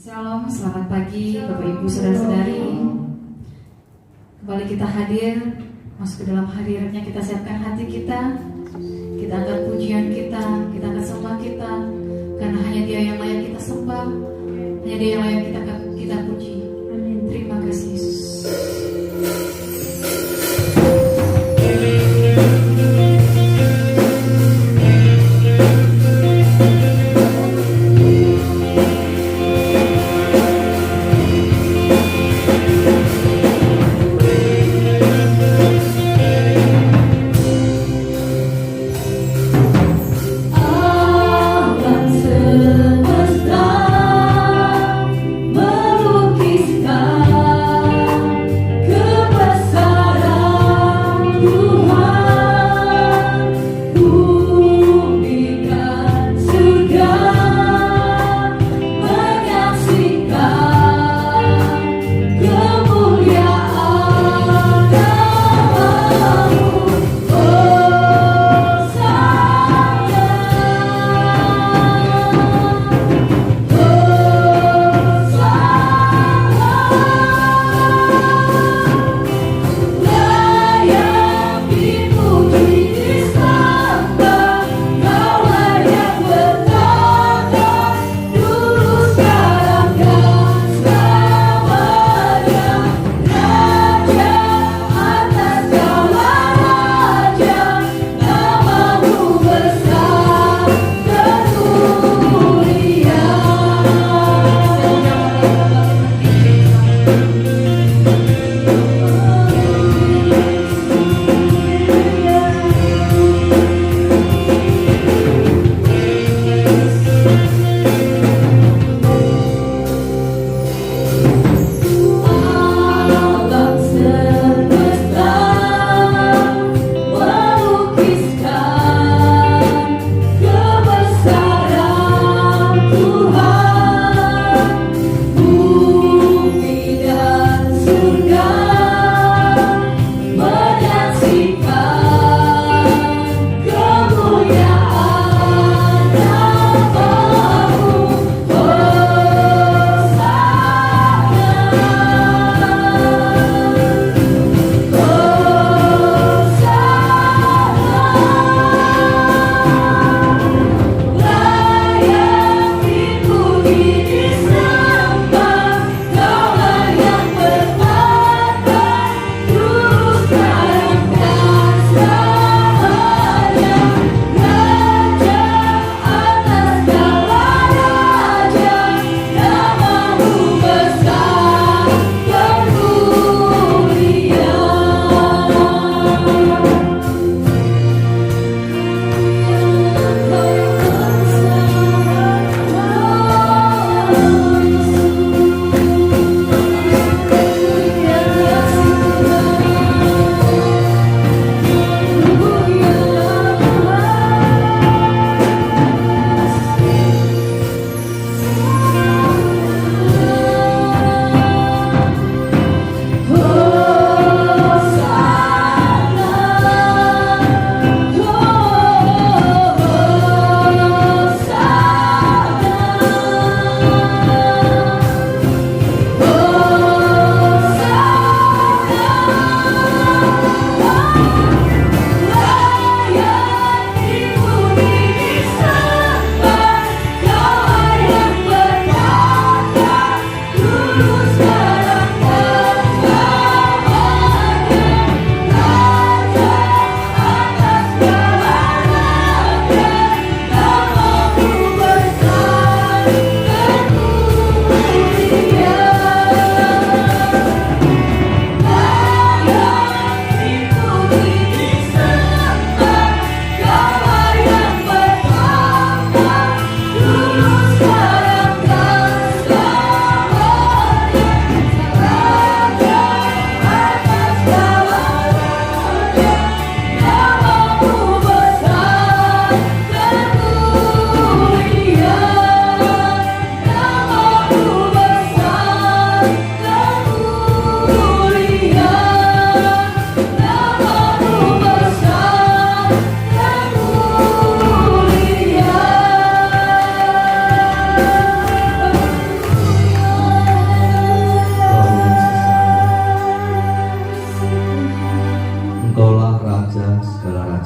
Shalom, selamat pagi Bapak Ibu Saudara-saudari. Kembali kita hadir, masuk ke dalam hadiratnya, kita siapkan hati kita. Kita angkat pujian kita angkat sembah kita. Karena hanya Dia yang layak kita sembah, hanya Dia yang layak kita puji. Amin. Terima kasih Yesus. Alam semesta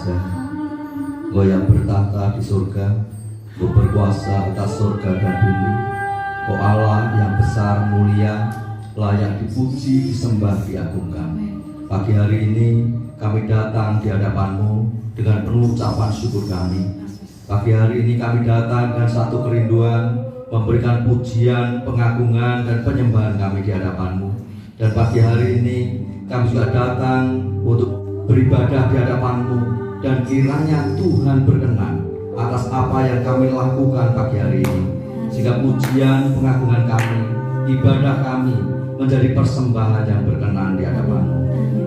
Raja, Engkau yang bertahta di surga, Engkau berkuasa atas surga dan bumi. Engkau Allah yang besar, mulia, layak dipuji, disembah, diagungkan. Pagi hari ini kami datang di hadapan-Mu dengan penuh ucapan syukur kami. Pagi hari ini kami datang dengan satu kerinduan, memberikan pujian, pengagungan, dan penyembahan kami di hadapan-Mu. Dan pagi hari ini kami juga datang untuk beribadah di hadapan-Mu, dan kiranya Tuhan berkenan atas apa yang kami lakukan pagi hari ini, sehingga pujian, pengagungan kami, ibadah kami menjadi persembahan yang berkenan di hadapan-Mu.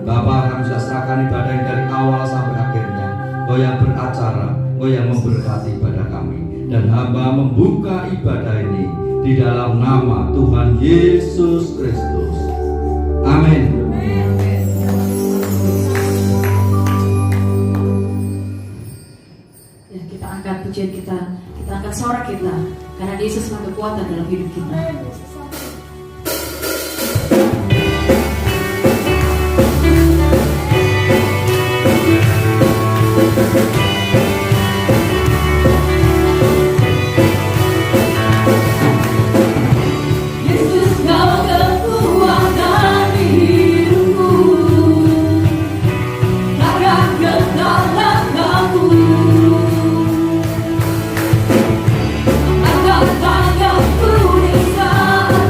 Bapa, kami sudah serahkan ibadah ini dari awal sampai akhirnya. Kau yang beracara, Kau yang memberkati ibadah kami, dan hamba membuka ibadah ini di dalam nama Tuhan Yesus Kristus. Amin. Ya, kita angkat pujian kita angkat suara kita, karena Yesus adalah kekuatan dalam hidup kita. Tanganku di sana.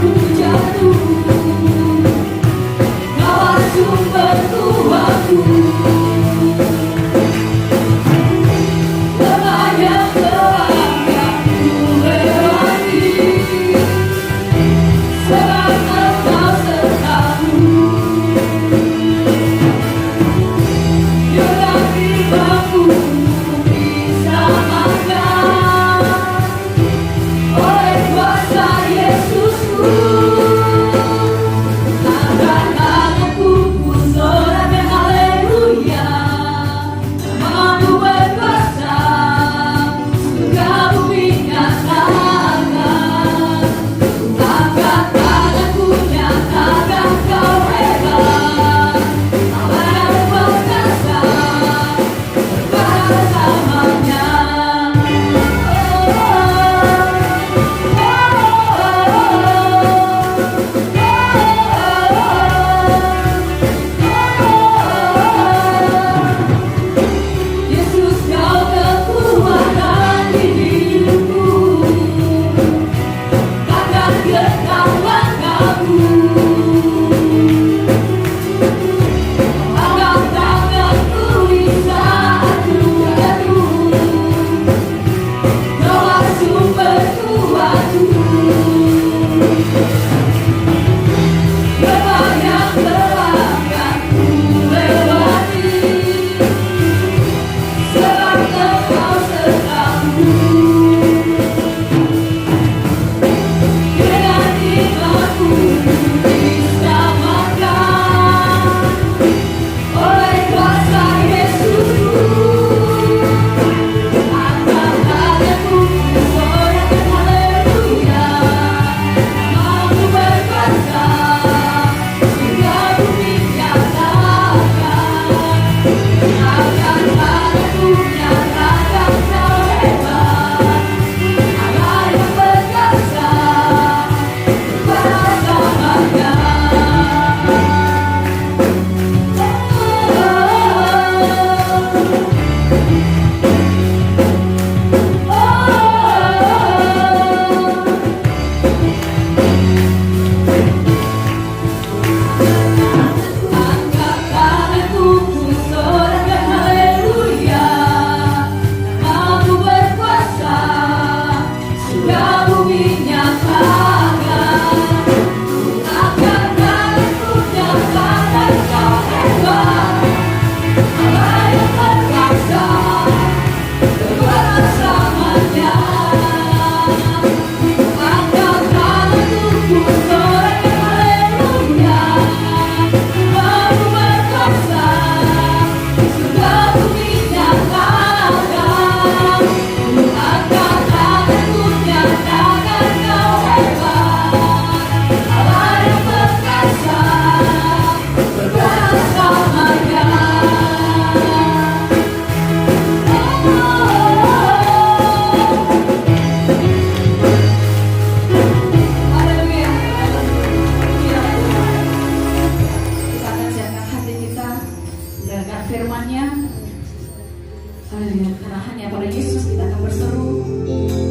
Haleluya. Karena hanya pada Yesus kita akan berseru,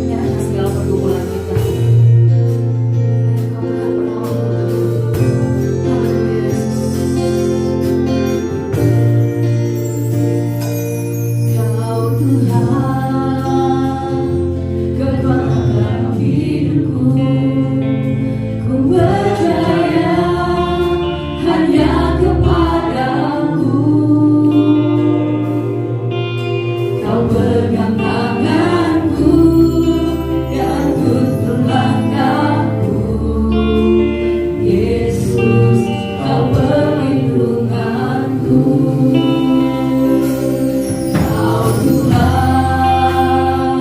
menyerahkan segala pergumulan kita. Hanya Kau Tuhan penolong kami. Haleluya Yesus. Kau Tuhan, kekuatan dalam hidupku. Ku percaya hanya kepadamu. Kau pegang tanganku dan tuntun langkahku. Yesus, Kau perlindunganku. Kau Tuhan,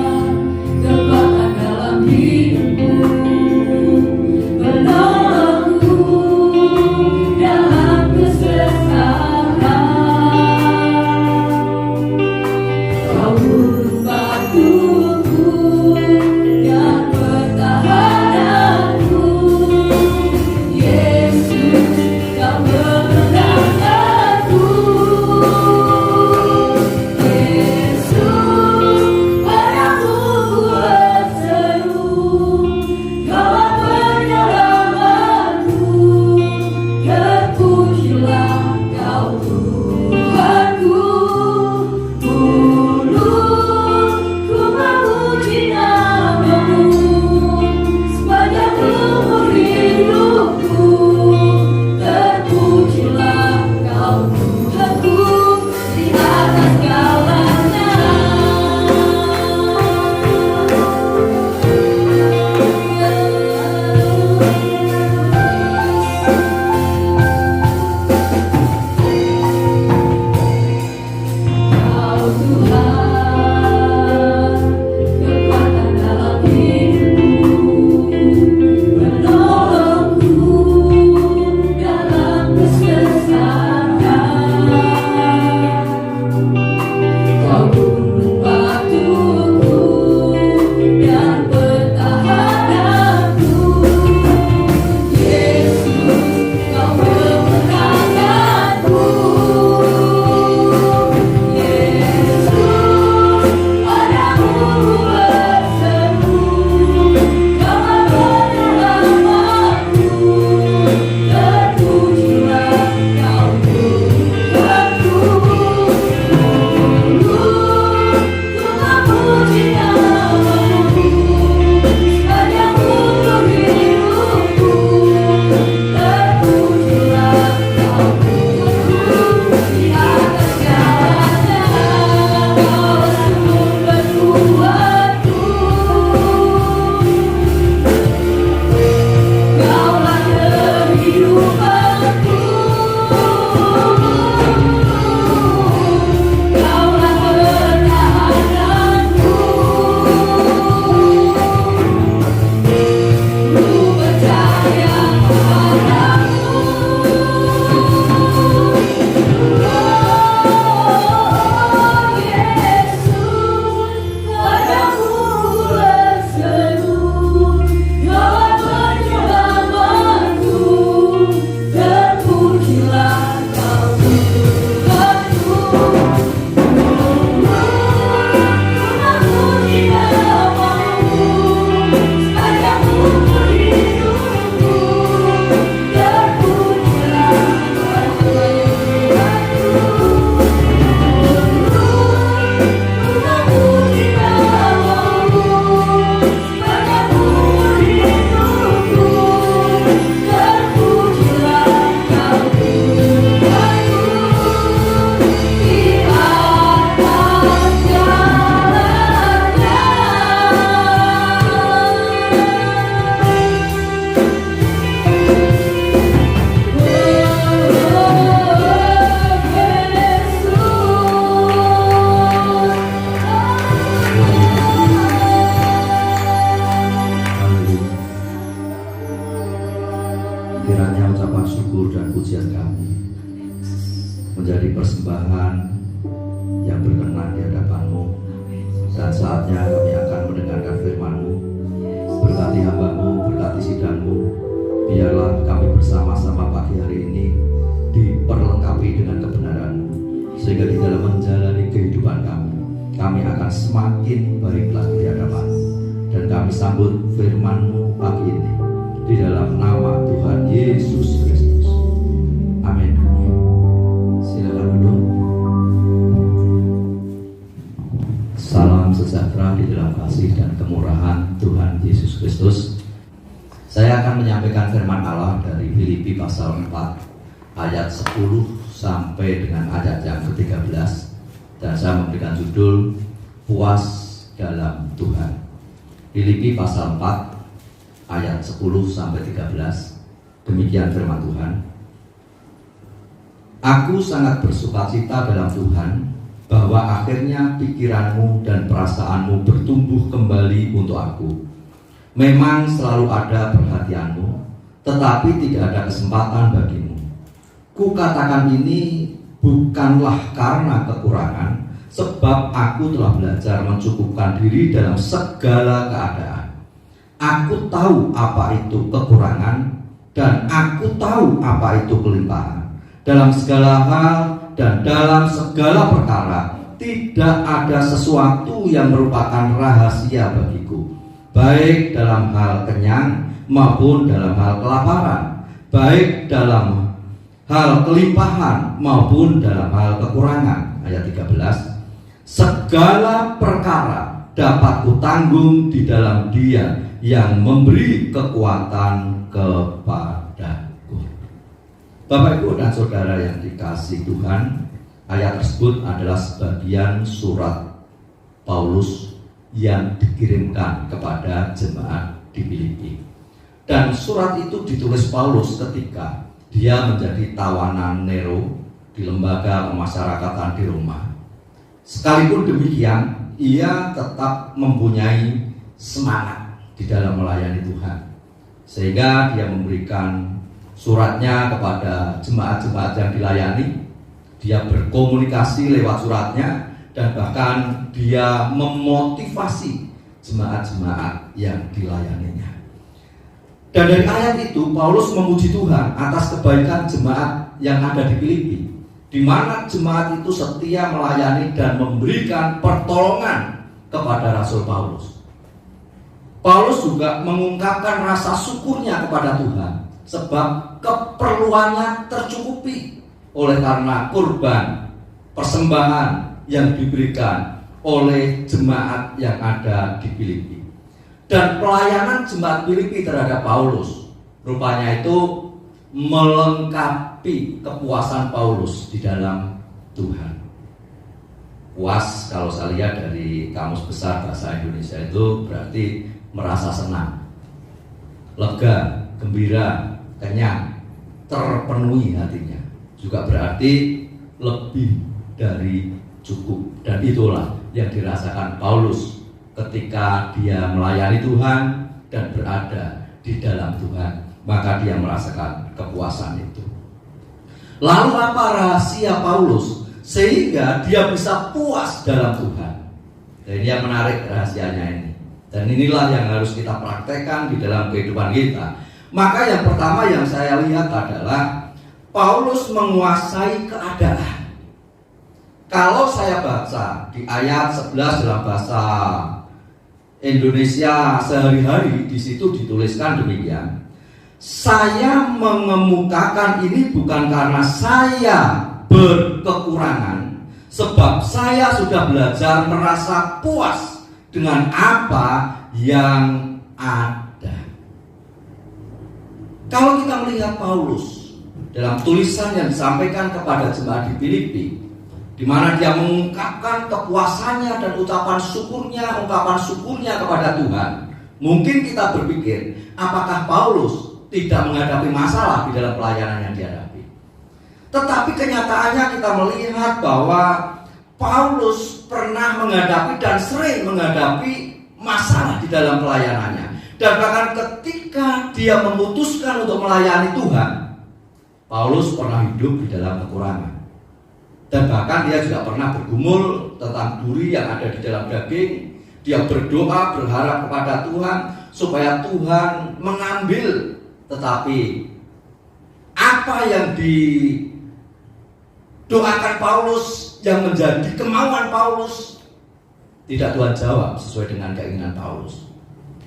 kekuatan dalam hidupku. Menolongku dalam kesesakan. Kau burung batuku dan pertahananku. Yesus, Kau kemenanganku. Yesus, padamu ku berseru. Kaulah penyelamatku. Terpujilah Kau Tuhanku. Ku memuji namamu sepanjang umur hidupku. Terpujilah Kau Tuhanku di atas segalanya. Kau Tuhan, kekuatan dalam hidupku. Menolongku dalam kesesakan. Kau burung batuku dan pertahananku. Yesus, Kau kemenanganku. Yesus, padamu ku berseru. Kaulah penyelamatku. Terpujilah Kau Tuhanku. Ku memuji namamu sepanjang umur hidupku. Terpujilah Kau Tuhanku di atas segalanya. Kaulah sumber kuatku. Kaulah kehidupanku. Kaulah pertahananku. Ku percaya padamu. Oh Yesus, padamu ku berseru. Kaulah penyelamatku. Terpujilah Kau Tuhanku. Ku memuji namamu sepanjang umur hidupku. Terpujilah Kau Tuhanku. Ku memuji namamu sepanjang umur hidupku. Terpujilah Kau Tuhanku di atas segalanya. Haleluya. Kiranya ucapan syukur dan pujian kami menjadi persembahan yang berkenan di hadapan-Mu. Dan saatnya kami akan mendengarkan firman-Mu. Berkati hamba-Mu, berkati sidang-Mu. Biarlah kami bersama-sama pagi hari ini diperlengkapi dengan kebenaran, sehingga di dalam menjalani kehidupan kami kami akan semakin baik lagi di hadapan-Mu. Dan kami sambut firman-Mu pagi ini di dalam nama Tuhan Yesus Kristus. Amin. Silakan duduk. Salam sejahtera di dalam kasih dan kemurahan Tuhan Yesus Kristus. Saya akan menyampaikan firman Allah dari Filipi pasal 4 ayat 10 sampai dengan ayat yang ke-13, dan saya memberikan judul Puas dalam Tuhan. Filipi pasal 4 ayat 10 sampai 13. Demikian firman Tuhan. Aku sangat bersukacita dalam Tuhan bahwa akhirnya pikiranmu dan perasaanmu bertumbuh kembali untuk aku. Memang selalu ada perhatianmu, tetapi tidak ada kesempatan bagimu. Kukatakan ini bukanlah karena kekurangan, sebab aku telah belajar mencukupkan diri dalam segala keadaan. Aku tahu apa itu kekurangan, dan aku tahu apa itu kelimpahan. Dalam segala hal dan dalam segala perkara, tidak ada sesuatu yang merupakan rahasia bagiku, baik dalam hal kenyang maupun dalam hal kelaparan, baik dalam hal kelimpahan maupun dalam hal kekurangan. Ayat 13. Segala perkara dapat kutanggung di dalam Dia yang memberi kekuatan kepadaku. Bapak, Ibu, dan Saudara yang dikasihi Tuhan, ayat tersebut adalah sebagian surat Paulus yang dikirimkan kepada jemaat di Filipi. Dan surat itu ditulis Paulus ketika dia menjadi tawanan Nero di lembaga pemasyarakatan di Roma. Sekalipun demikian, ia tetap mempunyai semangat di dalam melayani Tuhan, sehingga dia memberikan suratnya kepada jemaat-jemaat yang dilayani. Dia berkomunikasi lewat suratnya, dan bahkan dia memotivasi jemaat-jemaat yang dilayaninya. Dan dari ayat itu Paulus memuji Tuhan atas kebaikan jemaat yang ada di Filipi, di mana jemaat itu setia melayani dan memberikan pertolongan kepada Rasul Paulus. Paulus juga mengungkapkan rasa syukurnya kepada Tuhan sebab keperluannya tercukupi oleh karena kurban persembahan yang diberikan oleh jemaat yang ada di Filipi. Dan pelayanan jemaat Filipi terhadap Paulus rupanya itu melengkapi kepuasan Paulus di dalam Tuhan. Puas, kalau saya lihat dari Kamus Besar Bahasa Indonesia, itu berarti merasa senang, lega, gembira, kenyang, terpenuhi hatinya. Juga berarti lebih dari cukup. Dan itulah yang dirasakan Paulus ketika dia melayani Tuhan dan berada di dalam Tuhan, maka dia merasakan kepuasan itu. Lalu apa rahasia Paulus sehingga dia bisa puas dalam Tuhan? Dan ini yang menarik rahasianya ini. Dan inilah yang harus kita praktekkan di dalam kehidupan kita. Maka yang pertama yang saya lihat adalah Paulus menguasai keadaan. Kalau saya baca di ayat 11 dalam bahasa Indonesia sehari-hari, di situ dituliskan demikian. Saya mengemukakan ini bukan karena saya berkekurangan, sebab saya sudah belajar merasa puas dengan apa yang ada. Kalau kita melihat Paulus dalam tulisan yang disampaikan kepada jemaat di Filipi, di mana dia mengungkapkan kepuasannya dan ungkapan syukurnya kepada Tuhan. Mungkin kita berpikir, apakah Paulus tidak menghadapi masalah di dalam pelayanan yang dihadapi? Tetapi kenyataannya kita melihat bahwa Paulus pernah menghadapi dan sering menghadapi masalah di dalam pelayanannya. Dan bahkan ketika dia memutuskan untuk melayani Tuhan, Paulus pernah hidup di dalam kekurangan. Dan bahkan dia juga pernah bergumul tentang duri yang ada di dalam daging. Dia berdoa, berharap kepada Tuhan supaya Tuhan mengambil. Tetapi apa yang didoakan Paulus, yang menjadi kemauan Paulus, Tidak Tuhan jawab sesuai dengan keinginan Paulus.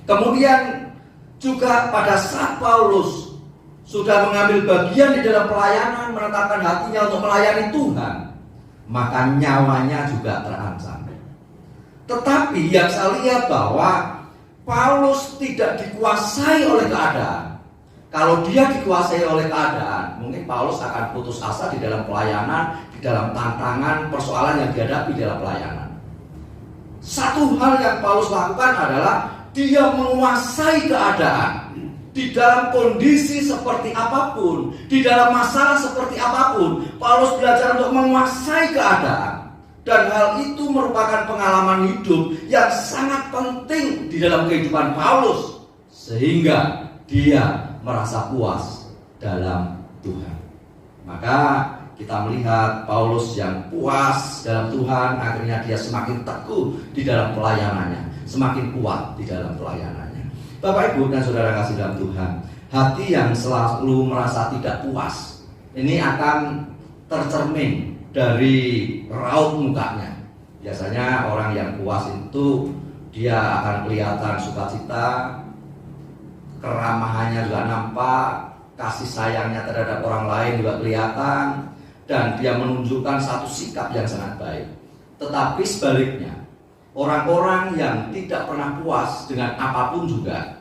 Kemudian juga pada saat Paulus sudah mengambil bagian di dalam pelayanan, menetapkan hatinya untuk melayani Tuhan, maka nyawanya juga terancam. Tetapi yang saya lihat bahwa Paulus tidak dikuasai oleh keadaan. Kalau dia dikuasai oleh keadaan, mungkin Paulus akan putus asa di dalam pelayanan, di dalam tantangan, persoalan yang dihadapi dalam pelayanan. Satu hal yang Paulus lakukan adalah dia menguasai keadaan. Di dalam kondisi seperti apapun, di dalam masalah seperti apapun, Paulus belajar untuk menguasai keadaan. Dan hal itu merupakan pengalaman hidup yang sangat penting di dalam kehidupan Paulus, sehingga dia merasa puas dalam Tuhan. Maka kita melihat Paulus yang puas dalam Tuhan, akhirnya dia semakin teguh di dalam pelayanannya, semakin kuat di dalam pelayanannya. Bapak, Ibu, dan saudara kasih dalam Tuhan, hati yang selalu merasa tidak puas, ini akan tercermin dari raut mukanya. Biasanya orang yang puas itu dia akan kelihatan sukacita, keramahannya juga nampak, kasih sayangnya terhadap orang lain juga kelihatan, dan dia menunjukkan satu sikap yang sangat baik. Tetapi sebaliknya, orang-orang yang tidak pernah puas dengan apapun juga,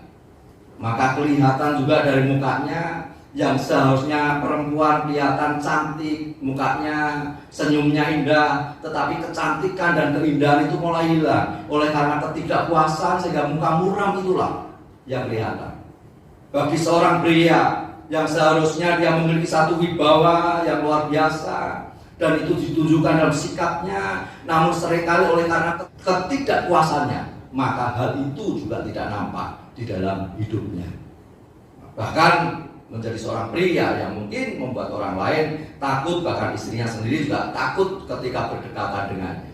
maka kelihatan juga dari mukanya, yang seharusnya perempuan kelihatan cantik, mukanya, senyumnya indah, tetapi kecantikan dan keindahan itu mulai hilang oleh karena ketidakpuasan, sehingga muka muram itulah yang kelihatan. Bagi seorang pria yang seharusnya dia memiliki satu wibawa yang luar biasa, dan itu ditunjukkan dalam sikapnya, namun seringkali oleh karena ketidakpuasannya, maka hal itu juga tidak nampak di dalam hidupnya. Bahkan menjadi seorang pria yang mungkin membuat orang lain takut, bahkan istrinya sendiri juga takut ketika berdekatan dengannya.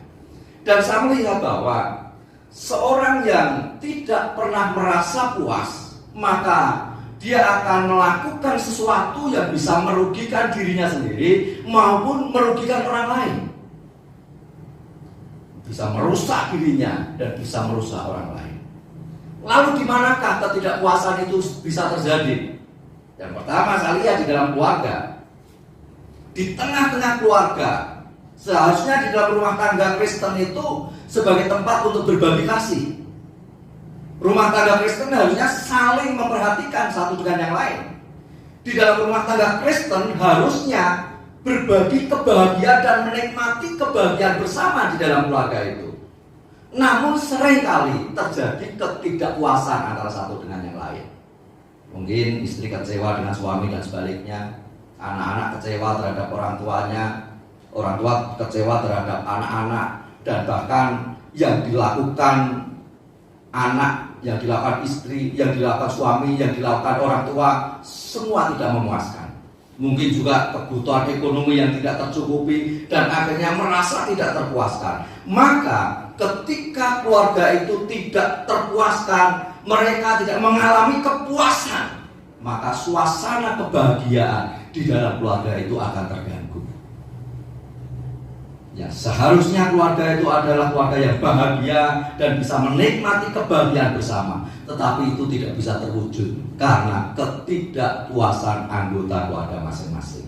Dan saya melihat bahwa seorang yang tidak pernah merasa puas, maka dia akan melakukan sesuatu yang bisa merugikan dirinya sendiri maupun merugikan orang lain. Bisa merusak dirinya dan bisa merusak orang lain. Lalu di manakah ketidakpuasan itu bisa terjadi? Yang pertama saya lihat di dalam keluarga. Di tengah-tengah keluarga, seharusnya di dalam rumah tangga Kristen itu sebagai tempat untuk berbagi kasih. Rumah tangga Kristen harusnya saling memperhatikan satu dengan yang lain. Di dalam rumah tangga Kristen harusnya berbagi kebahagiaan dan menikmati kebahagiaan bersama di dalam keluarga itu. Namun seringkali terjadi ketidakpuasan antara satu dengan yang lain. Mungkin istri kecewa dengan suami dan sebaliknya, anak-anak kecewa terhadap orang tuanya, orang tua kecewa terhadap anak-anak, dan bahkan yang dilakukan anak, yang dilakukan istri, yang dilakukan suami, yang dilakukan orang tua, semua tidak memuaskan. Mungkin juga kebutuhan ekonomi yang tidak tercukupi, dan akhirnya merasa tidak terpuaskan. Maka ketika keluarga itu tidak terpuaskan, mereka tidak mengalami kepuasan, maka suasana kebahagiaan di dalam keluarga itu akan terganggu. Ya, seharusnya keluarga itu adalah keluarga yang bahagia dan bisa menikmati kebahagiaan bersama, tetapi itu tidak bisa terwujud karena ketidakpuasan anggota keluarga masing-masing.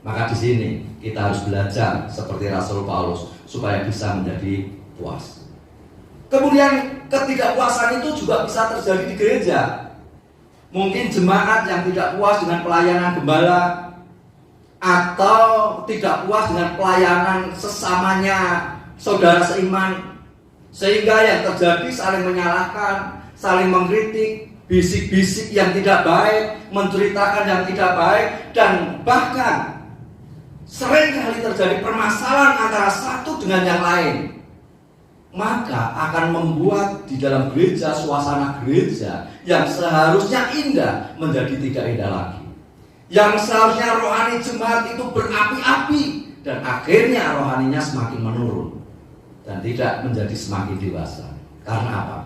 Maka di sini kita harus belajar seperti Rasul Paulus supaya bisa menjadi puas. Kemudian ketidakpuasan itu juga bisa terjadi di gereja. Mungkin jemaat yang tidak puas dengan pelayanan gembala, atau tidak puas dengan pelayanan sesamanya saudara seiman, sehingga yang terjadi saling menyalahkan, saling mengkritik, bisik-bisik yang tidak baik, menceritakan yang tidak baik, dan bahkan seringkali terjadi permasalahan antara satu dengan yang lain. Maka akan membuat di dalam gereja, suasana gereja yang seharusnya indah menjadi tidak indah lagi. Yang seharusnya rohani jemaat itu berapi-api, dan akhirnya rohaninya semakin menurun dan tidak menjadi semakin dewasa. Karena apa?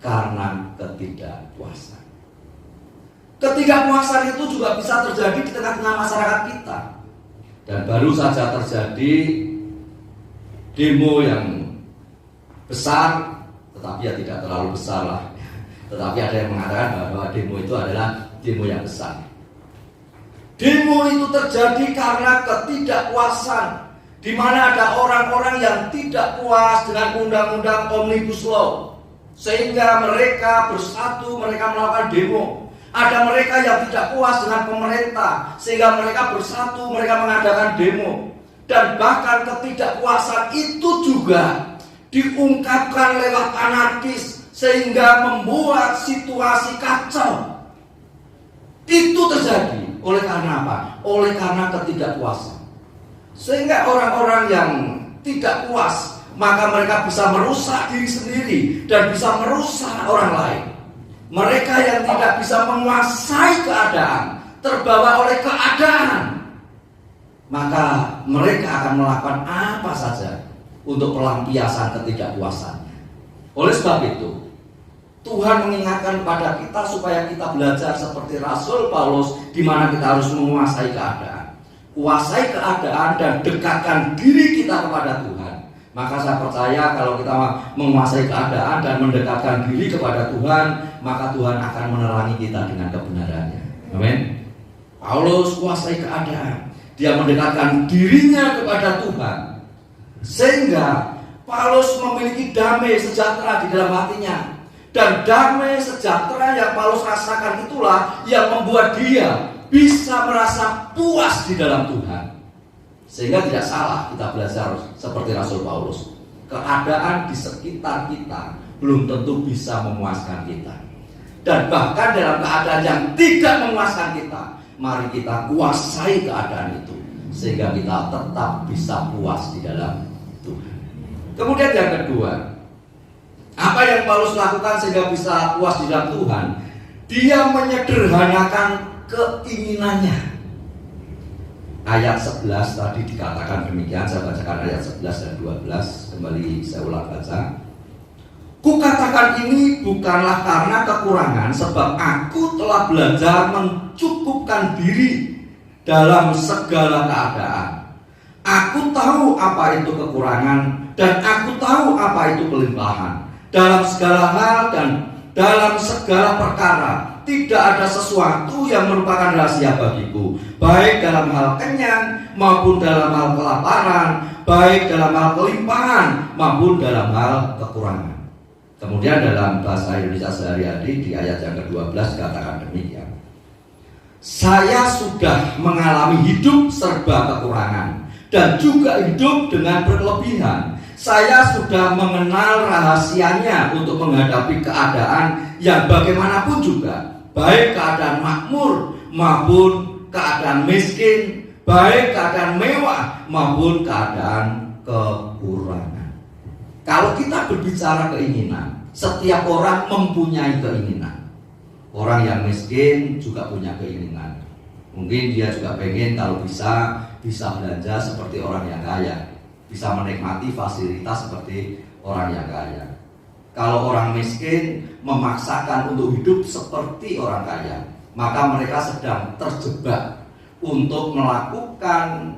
Karena ketidakpuasan. Ketidakpuasan itu juga bisa terjadi di tengah-tengah masyarakat kita. Dan baru saja terjadi demo yang besar, tetapi ya tidak terlalu besar lah. Tetapi ada yang mengatakan bahwa demo itu adalah demo yang besar. Demo itu terjadi karena ketidakpuasan, di mana ada orang-orang yang tidak puas dengan undang-undang Omnibus Law, sehingga mereka bersatu, mereka melakukan demo. Ada mereka yang tidak puas dengan pemerintah, sehingga mereka bersatu, mereka mengadakan demo. Dan bahkan ketidakpuasan itu juga diungkapkan lewat anarkis, sehingga membuat situasi kacau. Itu terjadi oleh karena apa? Oleh karena ketidakpuasan. Sehingga orang-orang yang tidak puas, maka mereka bisa merusak diri sendiri dan bisa merusak orang lain. Mereka yang tidak bisa menguasai keadaan, terbawa oleh keadaan, maka mereka akan melakukan apa saja untuk pelampiasan ketidakpuasannya. Oleh sebab itu, Tuhan mengingatkan kepada kita supaya kita belajar seperti Rasul Paulus, di mana kita harus menguasai keadaan. Kuasai keadaan dan dekatkan diri kita kepada Tuhan. Maka saya percaya kalau kita menguasai keadaan dan mendekatkan diri kepada Tuhan, maka Tuhan akan menerangi kita dengan kebenarannya. Amin. Paulus kuasai keadaan. Dia mendekatkan dirinya kepada Tuhan, sehingga Paulus memiliki damai sejahtera di dalam hatinya. Dan damai sejahtera yang Paulus rasakan itulah yang membuat dia bisa merasa puas di dalam Tuhan. Sehingga tidak salah kita belajar seperti Rasul Paulus. Keadaan di sekitar kita belum tentu bisa memuaskan kita. Dan bahkan dalam keadaan yang tidak memuaskan kita, mari kita kuasai keadaan itu, sehingga kita tetap bisa puas di dalam Tuhan. Kemudian yang kedua, apa yang Paulus lakukan sehingga bisa puas di dalam Tuhan? Dia menyederhanakan keinginannya. Ayat 11 tadi dikatakan demikian, saya bacakan ayat 11 dan 12, kembali saya ulang baca. Kukatakan ini bukanlah karena kekurangan, sebab aku telah belajar mencukupkan diri dalam segala keadaan. Aku tahu apa itu kekurangan dan aku tahu apa itu kelimpahan. Dalam segala hal dan dalam segala perkara tidak ada sesuatu yang merupakan rahasia bagiku, baik dalam hal kenyang maupun dalam hal kelaparan, baik dalam hal kelimpahan maupun dalam hal kekurangan. Kemudian dalam bahasa Indonesia sehari-hari di ayat yang ke-12 katakan demikian. Saya sudah mengalami hidup serba kekurangan dan juga hidup dengan berlebihan. Saya sudah mengenal rahasianya untuk menghadapi keadaan yang bagaimanapun juga, baik keadaan makmur maupun keadaan miskin, baik keadaan mewah maupun keadaan kekurangan. Kalau kita berbicara keinginan, setiap orang mempunyai keinginan. Orang yang miskin juga punya keinginan. Mungkin dia juga pengen kalau bisa belanja seperti orang yang kaya, bisa menikmati fasilitas seperti orang yang kaya. Kalau orang miskin memaksakan untuk hidup seperti orang kaya, maka mereka sedang terjebak untuk melakukan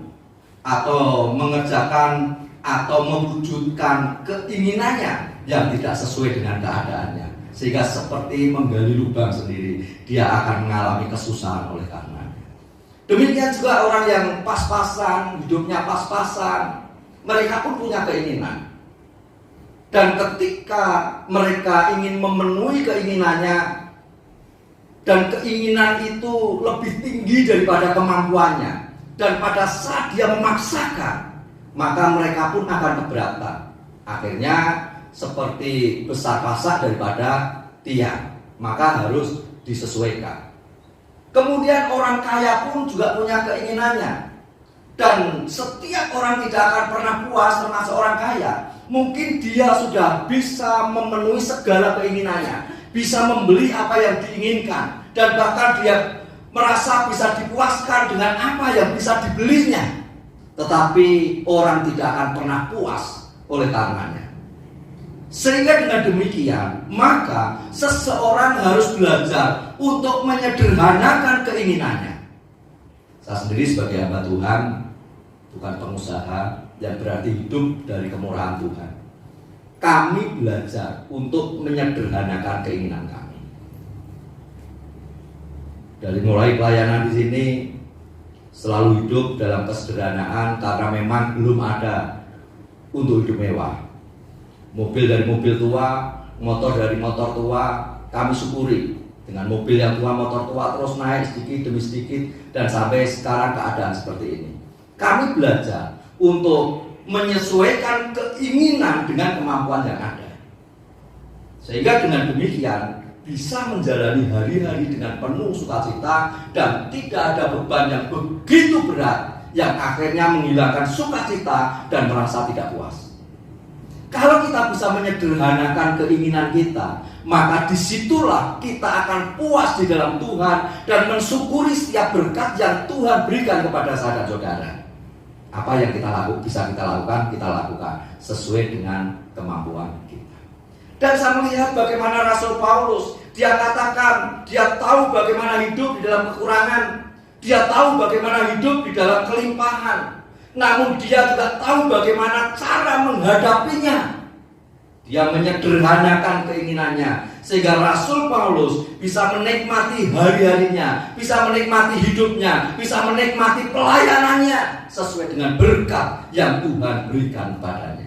atau mengerjakan atau mewujudkan keinginannya yang tidak sesuai dengan keadaannya, sehingga seperti menggali lubang sendiri, dia akan mengalami kesusahan oleh karenanya. Demikian juga orang yang pas-pasan, hidupnya pas-pasan, mereka pun punya keinginan. Dan ketika mereka ingin memenuhi keinginannya, dan keinginan itu lebih tinggi daripada kemampuannya, dan pada saat dia memaksakan, maka mereka pun akan keberatan. Akhirnya seperti besar pasak daripada tiang, maka harus disesuaikan. Kemudian orang kaya pun juga punya keinginannya. Dan setiap orang tidak akan pernah puas, termasuk orang kaya. Mungkin dia sudah bisa memenuhi segala keinginannya, bisa membeli apa yang diinginkan, dan bahkan dia merasa bisa dipuaskan dengan apa yang bisa dibelinya. Tetapi orang tidak akan pernah puas oleh karenanya. Sehingga dengan demikian, maka seseorang harus belajar untuk menyederhanakan keinginannya. Saya sendiri sebagai hamba Tuhan, bukan pengusaha yang berarti hidup dari kemurahan Tuhan. kami belajar untuk menyederhanakan keinginan kami. Dari mulai pelayanan di sini selalu hidup dalam kesederhanaan karena memang belum ada untuk hidup mewah. Mobil dari mobil tua, motor dari motor tua, kami syukuri dengan mobil yang tua, motor tua terus naik sedikit demi sedikit dan sampai sekarang keadaan seperti ini. Kami belajar untuk menyesuaikan keinginan dengan kemampuan yang ada, sehingga dengan demikian bisa menjalani hari-hari dengan penuh sukacita dan tidak ada beban yang begitu berat yang akhirnya menghilangkan sukacita dan merasa tidak puas. Kalau kita bisa menyederhanakan keinginan kita, maka disitulah kita akan puas di dalam Tuhan dan mensyukuri setiap berkat yang Tuhan berikan kepada saudara-saudara. Apa yang bisa kita lakukan sesuai dengan kemampuan kita. Dan saya melihat bagaimana Rasul Paulus, dia katakan, dia tahu bagaimana hidup di dalam kekurangan, dia tahu bagaimana hidup di dalam kelimpahan, namun dia juga tahu bagaimana cara menghadapinya. Dia menyederhanakan keinginannya, sehingga Rasul Paulus bisa menikmati hari-harinya, bisa menikmati hidupnya, bisa menikmati pelayanannya sesuai dengan berkat yang Tuhan berikan padanya.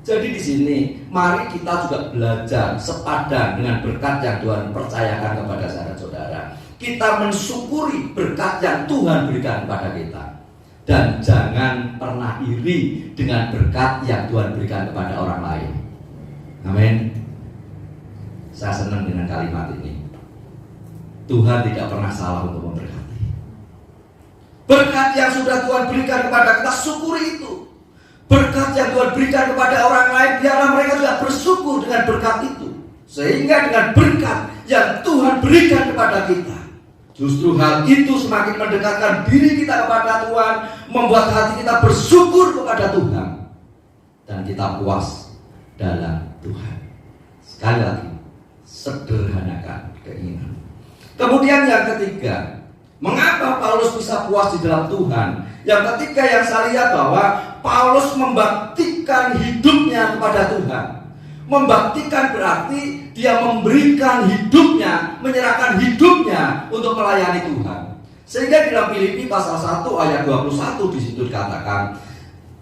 Jadi di sini mari kita juga belajar sepadan dengan berkat yang Tuhan percayakan kepada saudara-saudara. Kita mensyukuri berkat yang Tuhan berikan kepada kita, dan jangan pernah iri dengan berkat yang Tuhan berikan kepada orang lain. Amin. Saya senang dengan kalimat ini. Tuhan tidak pernah salah untuk memberkati. Berkat yang sudah Tuhan berikan kepada kita, syukuri itu. Berkat yang Tuhan berikan kepada orang lain, biarlah mereka juga bersyukur dengan berkat itu. Sehingga dengan berkat yang Tuhan berikan kepada kita, justru hal itu semakin mendekatkan diri kita kepada Tuhan, membuat hati kita bersyukur kepada Tuhan, dan kita puas dalam Tuhan. Sekali lagi, sederhanakan keinginan. Kemudian yang ketiga, mengapa Paulus bisa puas di dalam Tuhan? Yang ketiga yang saya lihat bahwa Paulus membaktikan hidupnya kepada Tuhan. Membaktikan berarti dia memberikan hidupnya, menyerahkan hidupnya untuk melayani Tuhan. Sehingga dalam Filipi pasal 1 ayat 21 di situ dikatakan,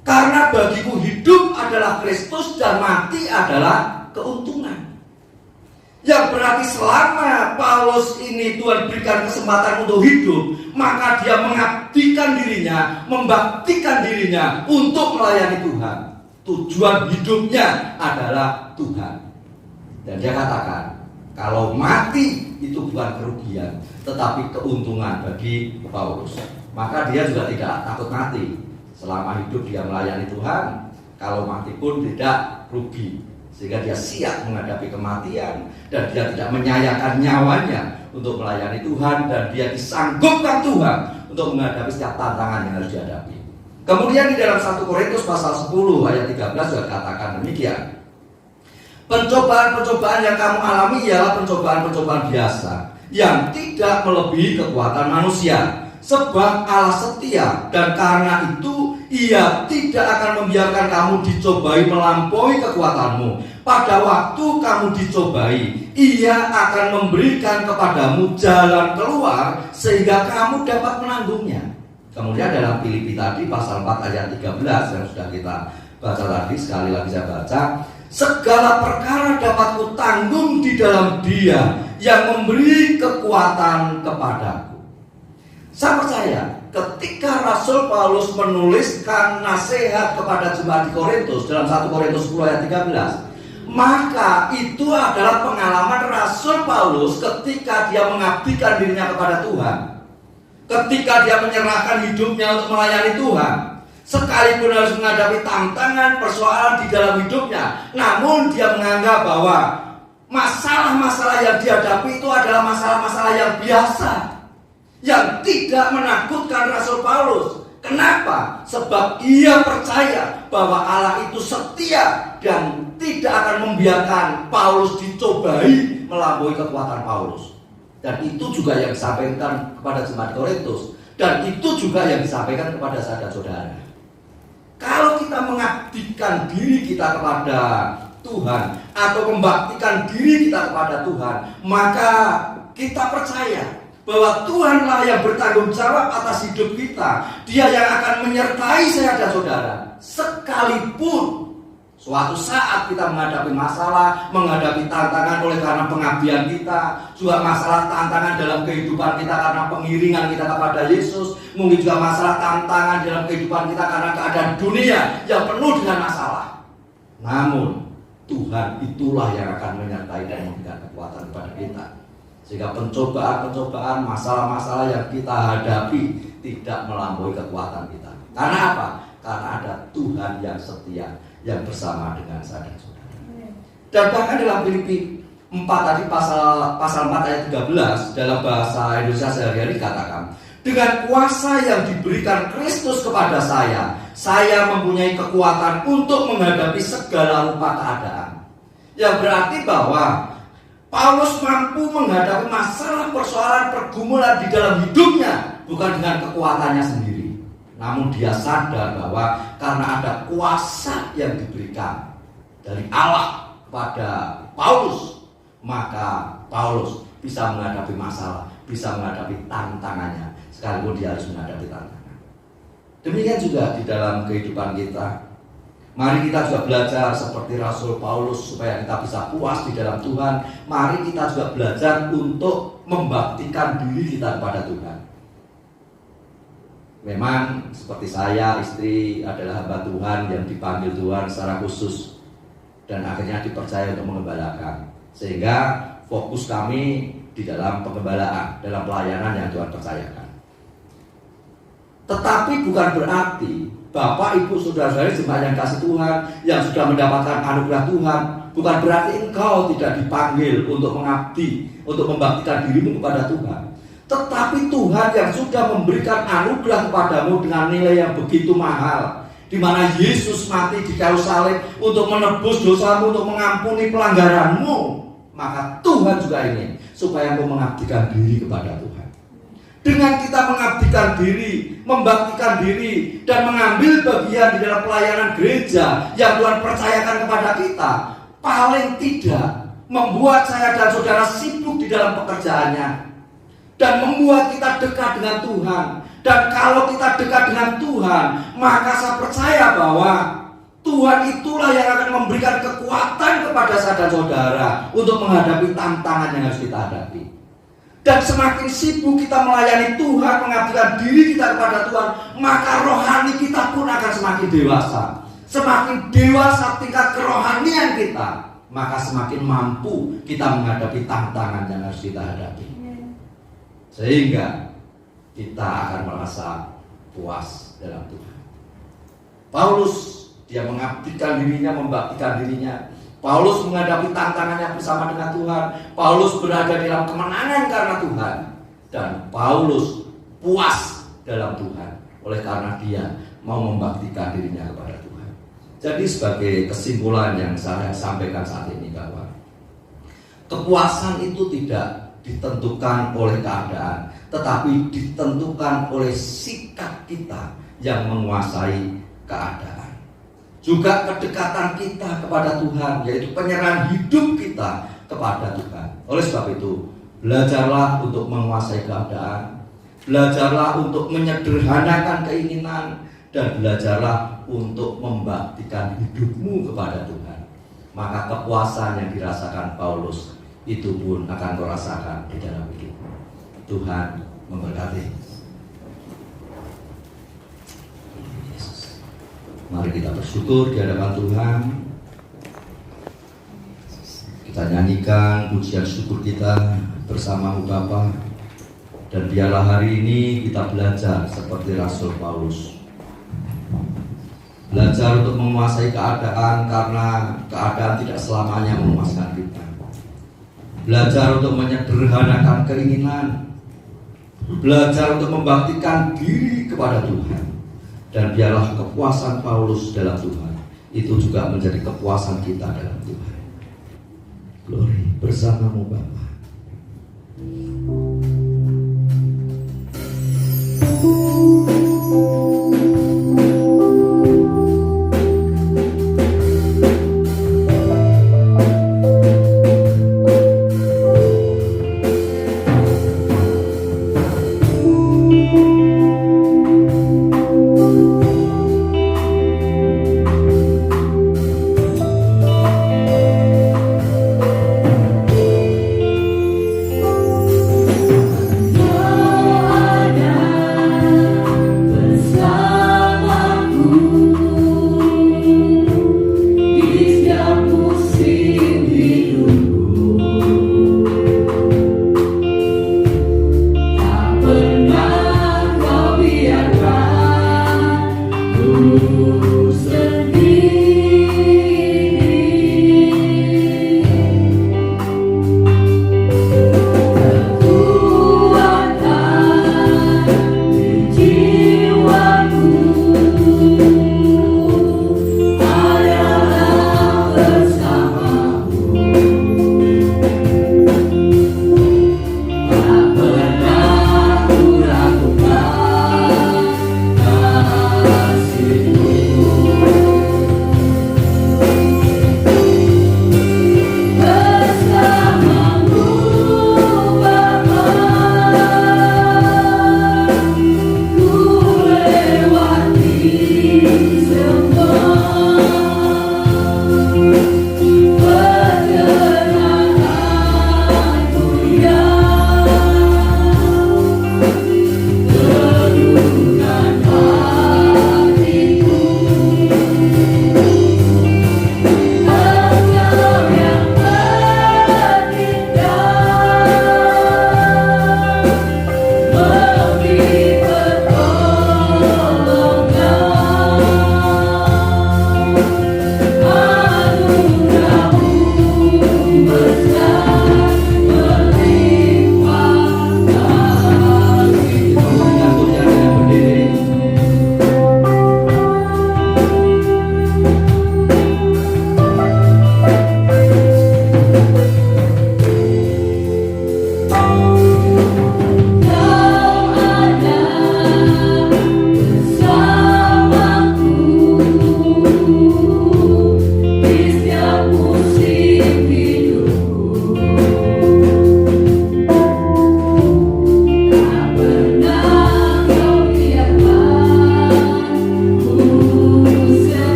karena bagiku hidup adalah Kristus dan mati adalah keuntungan. Yang berarti selama Paulus ini Tuhan berikan kesempatan untuk hidup, maka dia mengabdikan dirinya, membaktikan dirinya untuk melayani Tuhan. Tujuan hidupnya adalah Tuhan. Dan dia katakan, kalau mati itu bukan kerugian, tetapi keuntungan bagi Paulus. Maka dia juga tidak takut mati. Selama hidup dia melayani Tuhan, kalau mati pun tidak rugi. Sehingga dia siap menghadapi kematian, dan dia tidak menyayangkan nyawanya untuk melayani Tuhan, dan dia disanggupkan Tuhan untuk menghadapi setiap tantangan yang harus dihadapi. Kemudian di dalam 1 Korintus pasal 10 ayat 13 juga katakan demikian. Pencobaan-pencobaan yang kamu alami ialah pencobaan-pencobaan biasa yang tidak melebihi kekuatan manusia. Sebab Allah setia, dan karena itu Ia tidak akan membiarkan kamu dicobai melampaui kekuatanmu. Pada waktu kamu dicobai, Ia akan memberikan kepadamu jalan keluar sehingga kamu dapat menanggungnya. Kemudian dalam Filipi tadi pasal 4 ayat 13 yang sudah kita baca tadi, sekali lagi saya baca, segala perkara dapat kutanggung di dalam Dia yang memberi kekuatan kepadaku. Saya percaya ketika Rasul Paulus menuliskan nasihat kepada jemaat di Korintus dalam 1 Korintus 10 ayat 13, maka itu adalah pengalaman Rasul Paulus ketika dia mengabdikan dirinya kepada Tuhan, ketika dia menyerahkan hidupnya untuk melayani Tuhan. Sekalipun harus menghadapi tantangan, persoalan di dalam hidupnya, namun dia menganggap bahwa masalah-masalah yang dihadapi itu adalah masalah-masalah yang biasa, yang tidak menakutkan Rasul Paulus. Kenapa? Sebab ia percaya bahwa Allah itu setia dan tidak akan membiarkan Paulus dicobai melampaui kekuatan Paulus. Dan itu juga yang disampaikan kepada jemaat Korintus, dan itu juga yang disampaikan kepada saudara-saudara. Kalau kita mengabdikan diri kita kepada Tuhan atau membaktikan diri kita kepada Tuhan, maka kita percaya bahwa Tuhanlah yang bertanggung jawab atas hidup kita. Dia yang akan menyertai saya dan saudara. Sekalipun suatu saat kita menghadapi masalah, menghadapi tantangan oleh karena pengabdian kita, juga masalah tantangan dalam kehidupan kita karena pengiringan kita kepada Yesus, mungkin juga masalah tantangan dalam kehidupan kita karena keadaan dunia yang penuh dengan masalah. Namun Tuhan itulah yang akan menyertai dan memberikan kekuatan kepada kita, sehingga pencobaan-pencobaan, masalah-masalah yang kita hadapi tidak melampaui kekuatan kita. Karena apa? Karena ada Tuhan yang setia, yang bersama dengan saya dan saudara. Dan bahkan dalam Filipi 4 tadi pasal 4 ayat 13 dalam bahasa Indonesia sehari-hari dikatakan, dengan kuasa yang diberikan Kristus kepada saya mempunyai kekuatan untuk menghadapi segala rupa keadaan. Yang berarti bahwa Paulus mampu menghadapi masalah, persoalan, pergumulan di dalam hidupnya bukan dengan kekuatannya sendiri, namun dia sadar bahwa karena ada kuasa yang diberikan dari Allah kepada Paulus, maka Paulus bisa menghadapi masalah, bisa menghadapi tantangannya, sekalipun dia harus menghadapi tantangan. Demikian juga di dalam kehidupan kita. Mari kita juga belajar seperti Rasul Paulus supaya kita bisa puas di dalam Tuhan. Mari kita juga belajar untuk membaktikan diri kita kepada Tuhan. Memang seperti saya, istri adalah hamba Tuhan yang dipanggil Tuhan secara khusus dan akhirnya dipercaya untuk mengembalakan, sehingga fokus kami di dalam pengembalaan, dalam pelayanan yang Tuhan percayakan. Tetapi bukan berarti Bapak, Ibu, Saudara-saudari jemaat yang kasih Tuhan, yang sudah mendapatkan anugerah Tuhan, bukan berarti engkau tidak dipanggil untuk mengabdi, untuk membaktikan dirimu kepada Tuhan. Tetapi Tuhan yang sudah memberikan anugerah kepadamu dengan nilai yang begitu mahal, di mana Yesus mati di kayu salib untuk menebus dosamu, untuk mengampuni pelanggaranmu, maka Tuhan juga ingin supaya engkau mengabdikan diri kepada Tuhan. Dengan kita mengabdikan diri, membaktikan diri, dan mengambil bagian di dalam pelayanan gereja yang Tuhan percayakan kepada kita, paling tidak membuat saya dan saudara sibuk di dalam pekerjaannya, dan membuat kita dekat dengan Tuhan. Dan kalau kita dekat dengan Tuhan, maka saya percaya bahwa Tuhan itulah yang akan memberikan kekuatan kepada saya dan saudara untuk menghadapi tantangan yang harus kita hadapi. Dan semakin sibuk kita melayani Tuhan, mengabdikan diri kita kepada Tuhan, maka rohani kita pun akan semakin dewasa. Semakin dewasa tingkat kerohanian kita, maka semakin mampu kita menghadapi tantangan yang harus kita hadapi. Sehingga kita akan merasa puas dalam Tuhan. Paulus, dia mengabdikan dirinya, membaktikan dirinya. Paulus menghadapi tantangannya bersama dengan Tuhan. Paulus berada dalam kemenangan karena Tuhan. Dan Paulus puas dalam Tuhan oleh karena dia mau membaktikan dirinya kepada Tuhan. Jadi sebagai kesimpulan yang saya sampaikan saat ini, bahwa kepuasan itu tidak ditentukan oleh keadaan, tetapi ditentukan oleh sikap kita yang menguasai keadaan. Juga kedekatan kita kepada Tuhan, yaitu penyerahan hidup kita kepada Tuhan. Oleh sebab itu, belajarlah untuk menguasai keadaan, belajarlah untuk menyederhanakan keinginan, dan belajarlah untuk membaktikan hidupmu kepada Tuhan. Maka kepuasan yang dirasakan Paulus itu pun akan kau rasakan di dalam hidupmu. Tuhan memberkati. Mari kita bersyukur di hadapan Tuhan. Kita nyanyikan pujian syukur kita bersama-Mu Bapa. Dan biarlah hari ini kita belajar seperti Rasul Paulus. Belajar untuk menguasai keadaan, karena keadaan tidak selamanya memuaskan kita. Belajar untuk menyederhanakan keinginan. Belajar untuk membaktikan diri kepada Tuhan. Dan biarlah kepuasan Paulus dalam Tuhan itu juga menjadi kepuasan kita dalam Tuhan. Glory bersama-Mu Bapa.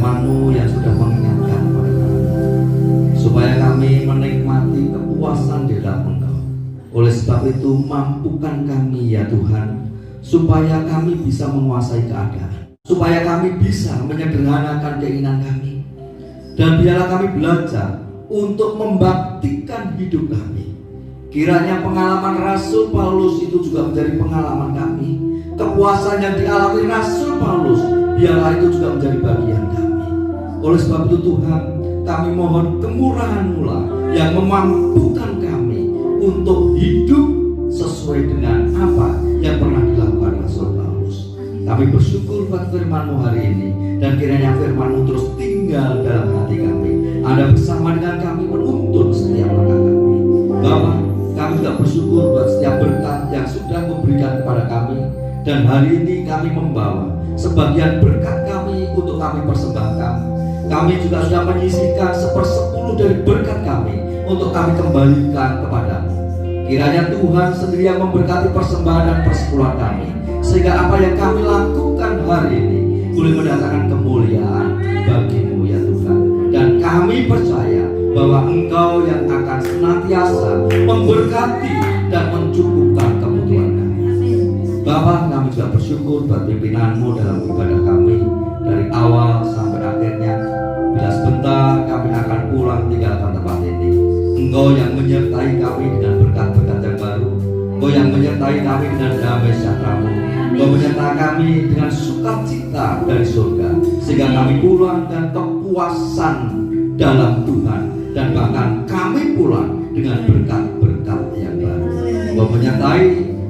firman-Mu yang sudah mengingatkan kepada kami, supaya kami menikmati kepuasan di dalam Engkau. Oleh sebab itu, mampukan kami ya Tuhan, supaya kami bisa menguasai keadaan, supaya kami bisa menyederhanakan keinginan kami, dan biarlah kami belajar untuk membaktikan hidup kami. Kiranya pengalaman Rasul Paulus itu juga menjadi pengalaman kami. Kepuasan yang dialami Rasul Paulus, biarlah itu juga menjadi bagian kami. Oleh sebab itu Tuhan, kami mohon kemurahan-Mu lah yang memampukan kami untuk hidup sesuai dengan apa yang pernah dilakukan Rasul Paulus. Kami bersyukur buat firman-Mu hari ini, dan kiranya firman-Mu terus tinggal dalam hati kami. Ada bersama dengan kami menuntun setiap langkah kami. Bapak, kami juga bersyukur buat setiap berkat yang sudah memberikan kepada kami. Dan hari ini kami membawa sebagian berkat kami untuk kami persembahkan. Kami juga sudah menyisihkan 1/10 dari berkat kami untuk kami kembalikan kepada-Mu. Kiranya Tuhan sendiri yang memberkati persembahan dan persepuluhan kami, sehingga apa yang kami lakukan hari ini boleh mendatangkan kemuliaan bagi-Mu ya Tuhan. Dan kami percaya bahwa Engkau yang akan senantiasa memberkati dan mencukupkan kebutuhan kami. Bapak, kami juga bersyukur buat pimpinan-Mu dalam ibadah kami dari awal sampai akhirnya. Bila sebentar kami akan pulang tinggalkan tempat ini, Engkau yang menyertai kami dengan berkat-berkat yang baru, Engkau yang menyertai kami dengan damai sejahtera-Mu, Engkau menyertai kami dengan sukacita dari surga, sehingga kami pulang dengan kepuasan dalam Tuhan, dan bahkan kami pulang dengan berkat-berkat yang baru. Engkau menyertai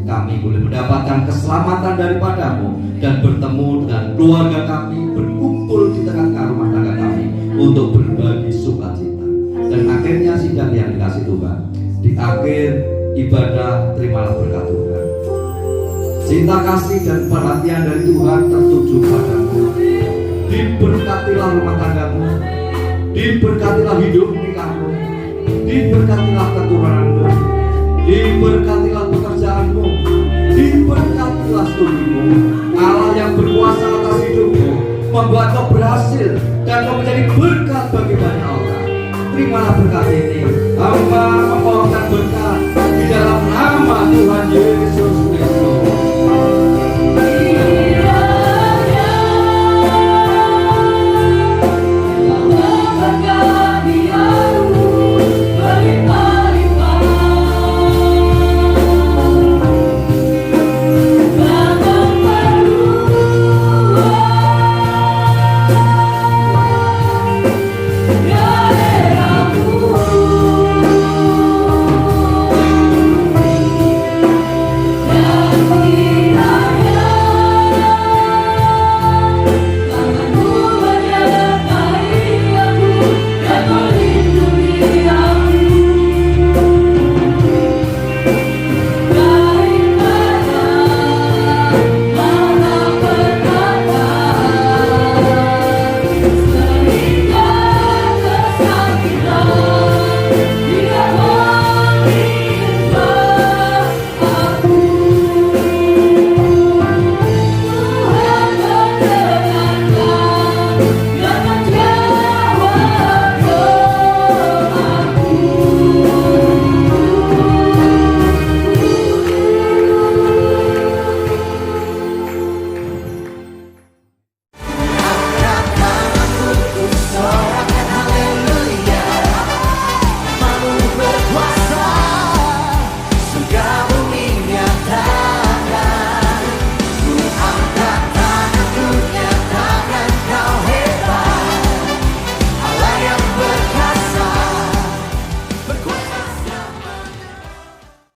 kami boleh mendapatkan keselamatan daripada-Mu dan bertemu dengan keluarga kami, berkumpul di tengah-tengah rumah tangga kami untuk berbagi sukacita. Dan akhirnya sidang yang dikasih Tuhan, di akhir ibadah terimalah berkat Tuhan. Cinta kasih dan perhatian dari Tuhan tertuju padamu. Diberkatilah rumah tanggamu, diberkatilah hidup nikahmu, diberkatilah keturunanmu, diberkatilah pekerjaanmu, diberkatilah studimu. Allah yang berkuasa atas hidupmu membuat kau berhasil dan kau menjadi berkat bagi banyak orang. Terimalah berkat ini. Hamba memohonkan berkat di dalam nama Tuhan Yesus Kristus.